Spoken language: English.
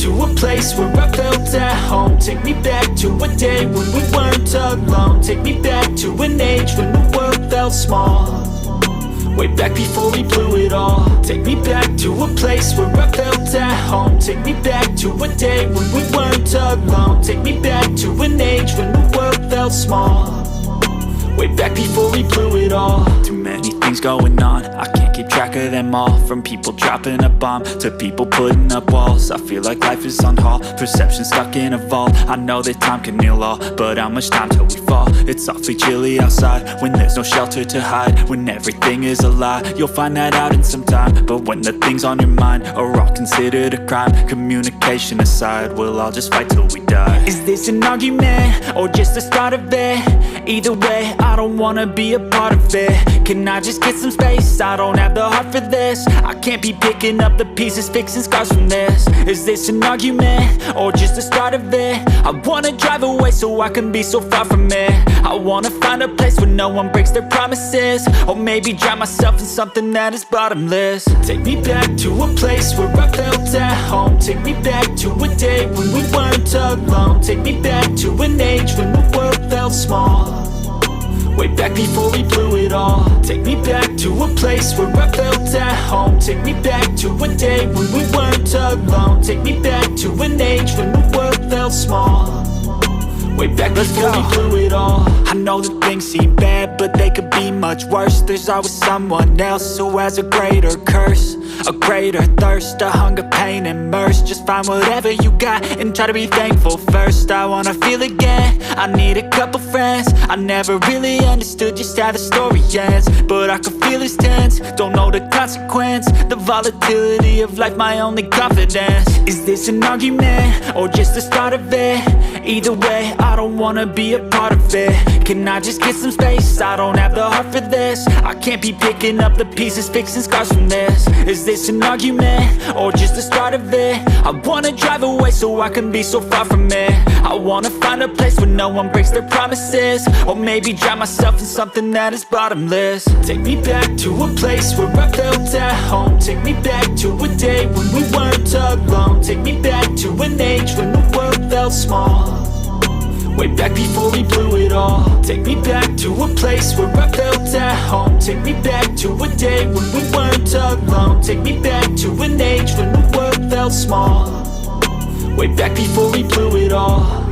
to a place where I felt at home. Take me back to a day when we weren't alone. Take me back to an age when the world felt small, way back before we blew it all. Take me back to a place where I felt at home. Take me back to a day when we weren't alone. Take me back to an age when the world felt small, way back before we blew it all. Too many things going on, I can't keep track of them all. From people dropping a bomb to people putting up walls. I feel like life is on hold, perception stuck in a vault. I know that time can heal all, but how much time till we fall? It's awfully chilly outside when there's no shelter to hide. When everything is a lie, you'll find that out in some time. But when the things on your mind are all considered a crime, communication aside, we'll all just fight till we die. Is this an argument or just the start of it? Either way, I don't wanna be a part of it. Can I just get some space? I don't have the heart for this. I can't be picking up the pieces, fixing scars from this. Is this an argument or just the start of it? I wanna drive away so I can be so far from it. I wanna find a place where no one breaks their promises, or maybe drown myself in something that is bottomless. Take me back to a place where I felt at home. Take me back to a day when we weren't alone. Take me back to an age when the world felt small, way back before we blew it all. Take me back to a place where I felt at home. Take me back to a day when we weren't alone. Take me back to an age when the world felt small, way back before we blew it all. I know that things seem bad, but they could be much worse. There's always someone else who has a greater curse, a greater thirst, a hunger, pain, and mercy. Just find whatever you got and try to be thankful first. I wanna feel again, I need a couple friends. I never really understood just how the story ends, but I can feel it's tense, don't know the consequence. The volatility of life, my only confidence. Is this an argument or just the start of it? Either way, I don't wanna be a part of it. Can I just get some space? I don't have the heart for this. I can't be picking up the pieces, fixing scars from this. Is this an argument or just the start of it? I wanna drive away so I can be so far from it. I wanna find a place where no one breaks their promises, or maybe drown myself in something that is bottomless. Take me back to a place where I felt at home. Take me back to a day when we weren't alone. Take me back to an age when the world felt small, way back before we blew it all. Take me back to a place where I felt at home. Take me back to a day when we weren't alone. Take me back to an age when the world felt small, way back before we blew it all.